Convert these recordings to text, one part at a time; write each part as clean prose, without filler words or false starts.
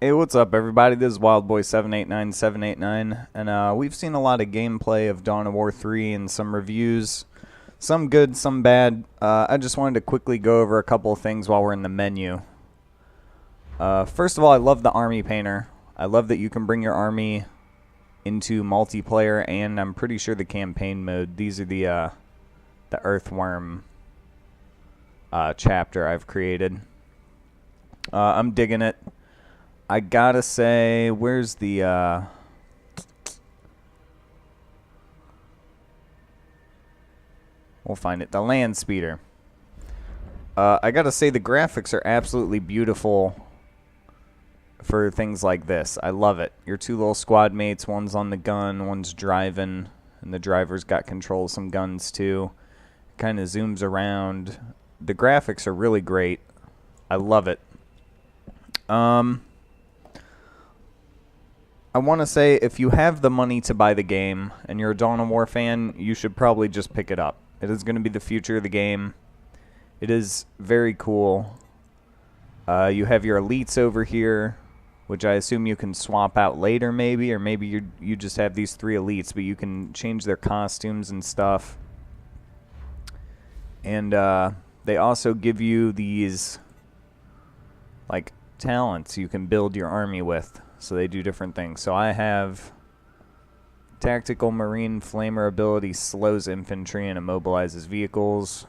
Hey, what's up, everybody? This is WildBoy789789, and we've seen a lot of gameplay of Dawn of War 3 and some reviews, some good, some bad. I just wanted to quickly go over a couple of things while we're in the menu. First of all, I love the army painter. I love that you can bring your army into multiplayer, and I'm pretty sure the campaign mode. These are the Earthworm chapter I've created. I'm digging it. I gotta say, where's the, we'll find it, the land speeder. I gotta say, the graphics are absolutely beautiful for things like this. I love it. Your two little squad mates, one's on the gun, one's driving, and the driver's got control of some guns too. Kind of zooms around. The graphics are really great. I love it. I want to say, if you have the money to buy the game and you're a Dawn of War fan, you should probably just pick it up. It is going to be the future of the game. It is very cool. You have your elites over here, which I assume you can swap out later maybe, or maybe you just have these three elites, but you can change their costumes and stuff. And they also give you these, like, talents you can build your army with. So they do different things. So I have Tactical Marine Flamer ability, slows infantry and immobilizes vehicles.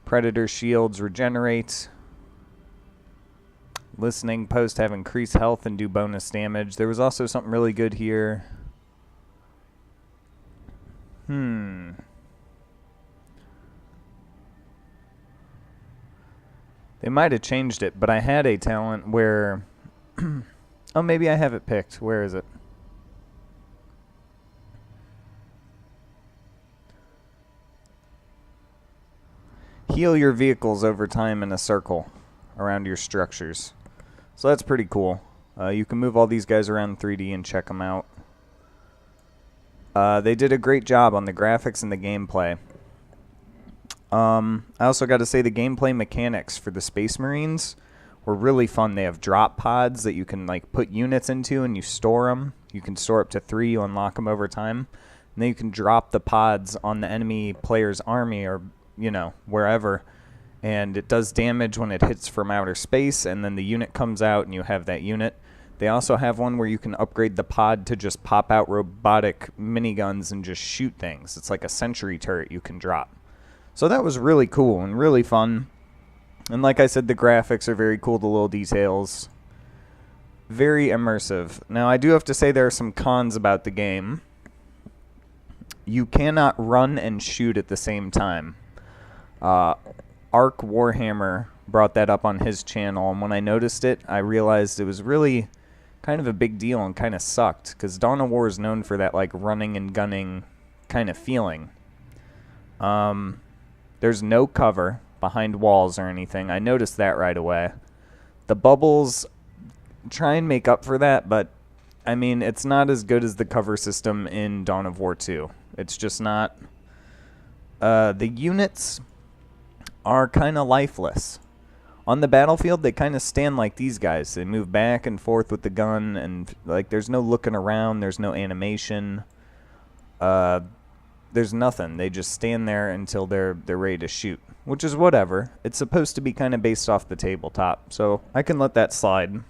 Predator shields regenerate. Listening post have increased health and do bonus damage. There was also something really good here. They might have changed it, but I had a talent where... oh, maybe I have it picked. Where is it? Heal your vehicles over time in a circle around your structures. So that's pretty cool. You can move all these guys around 3D and check them out. They did a great job on the graphics and the gameplay. I also got to say, the gameplay mechanics for the Space Marines were really fun. They have drop pods that you can like put units into and you store them. You can store up to 3, you unlock them over time. And then you can drop the pods on the enemy player's army or, you know, wherever. And it does damage when it hits from outer space, and then the unit comes out and you have that unit. They also have one where you can upgrade the pod to just pop out robotic miniguns and just shoot things. It's like a sentry turret you can drop. So that was really cool and really fun. And like I said, the graphics are very cool, the little details. Very immersive. Now, I do have to say there are some cons about the game. You cannot run and shoot at the same time. Ark Warhammer brought that up on his channel, and when I noticed it, I realized it was really kind of a big deal and kind of sucked, because Dawn of War is known for that like running and gunning kind of feeling. There's no cover behind walls or anything. I noticed that right away. The bubbles try and make up for that, but I mean, it's not as good as the cover system in Dawn of War 2. It's just not. The units are kind of lifeless. On the battlefield, they kind of stand like these guys. They move back and forth with the gun, and like there's no looking around, there's no animation. There's nothing. They just stand there until they're ready to shoot, which is whatever. It's supposed to be kind of based off the tabletop, so I can let that slide.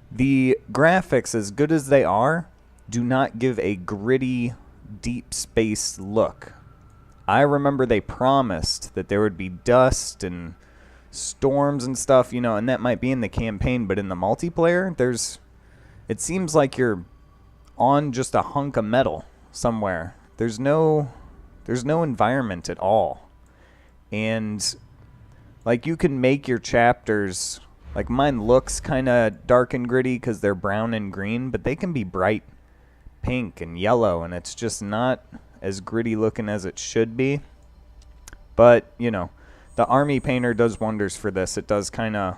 The graphics, as good as they are, do not give a gritty, deep space look. I remember they promised that there would be dust and storms and stuff, you know, and that might be in the campaign, but in the multiplayer, it seems like you're on just a hunk of metal somewhere. There's no environment at all. And like, you can make your chapters, like mine looks kind of dark and gritty because they're brown and green, but they can be bright pink and yellow, and it's just not as gritty looking as it should be. But, you know, the army painter does wonders for this. It does kind of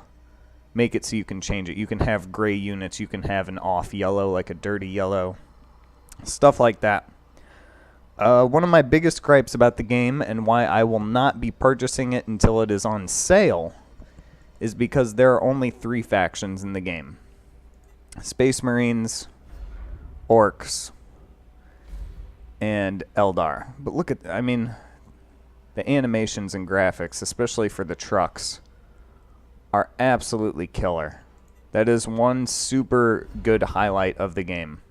make it so you can change it. You can have gray units, you can have an off yellow, like a dirty yellow, stuff like that. One of my biggest gripes about the game, and why I will not be purchasing it until it is on sale, is because there are only 3 factions in the game. Space Marines, Orcs, and Eldar. But look at, I mean, the animations and graphics, especially for the trucks, are absolutely killer. That is one super good highlight of the game.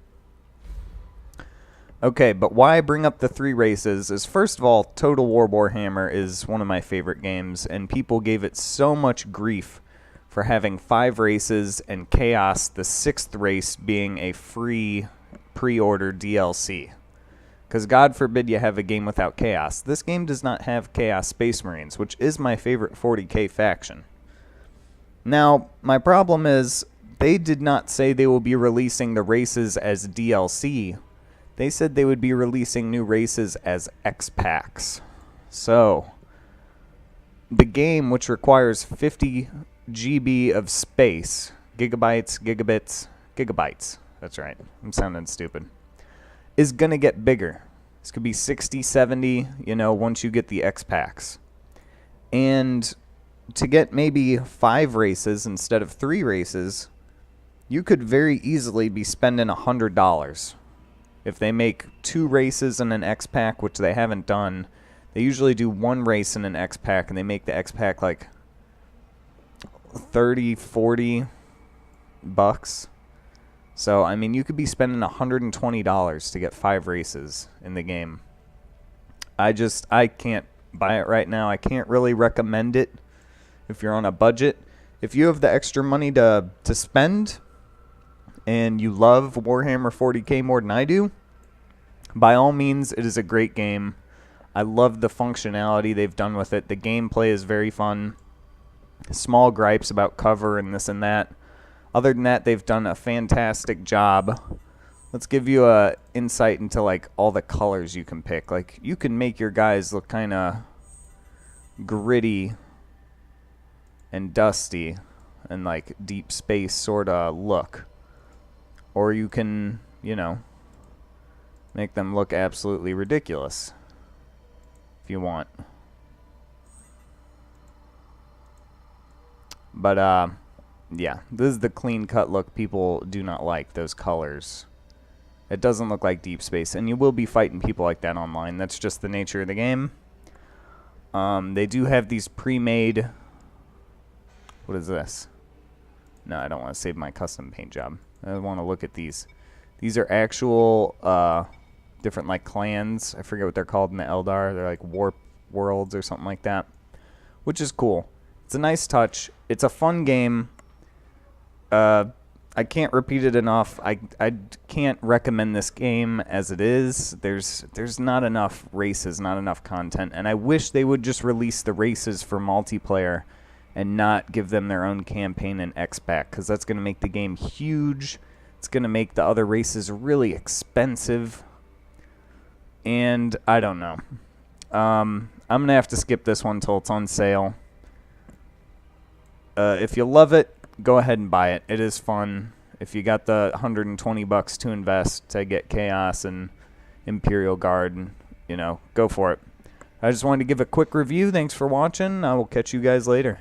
Okay, but why I bring up the 3 races is, first of all, Total War Warhammer is one of my favorite games, and people gave it so much grief for having 5 races and Chaos, the 6th race, being a free pre-order DLC. Because God forbid you have a game without Chaos. This game does not have Chaos Space Marines, which is my favorite 40k faction. Now, my problem is, they did not say they will be releasing the races as DLC. They said they would be releasing new races as X-Packs. So, the game, which requires 50 GB of space, gigabytes, that's right, I'm sounding stupid, is going to get bigger. This could be 60, 70, once you get the X-Packs. And to get maybe 5 races instead of 3 races, you could very easily be spending $100. If they make 2 races in an X-Pack, which they haven't done, they usually do 1 race in an X-Pack, and they make the X-Pack like 30, 40 bucks. So, I mean, you could be spending $120 to get 5 races in the game. I can't buy it right now. I can't really recommend it if you're on a budget. If you have the extra money to spend, and you love Warhammer 40k more than I do, by all means, it is a great game. I love the functionality they've done with it. The gameplay is very fun. Small gripes about cover and this and that. Other than that, they've done a fantastic job. Let's give you a insight into like all the colors you can pick. Like, you can make your guys look kind of gritty and dusty and like deep space sort of look. Or you can, make them look absolutely ridiculous if you want. But, yeah, this is the clean-cut look people do not like, those colors. It doesn't look like deep space, and you will be fighting people like that online. That's just the nature of the game. They do have these pre-made... What is this? No, I don't want to save my custom paint job. I want to look at these. These are actual different like clans. I forget what they're called in the Eldar. They're like warp worlds or something like that, which is cool. It's a nice touch. It's a fun game. I can't repeat it enough. I can't recommend this game as it is. There's not enough races, not enough content, and I wish they would just release the races for multiplayer and not give them their own campaign and X-Pack, because that's going to make the game huge. It's going to make the other races really expensive. And I don't know. I'm going to have to skip this one until it's on sale. If you love it, go ahead and buy it. It is fun. If you got the $120 to invest to get Chaos and Imperial Guard, go for it. I just wanted to give a quick review. Thanks for watching. I will catch you guys later.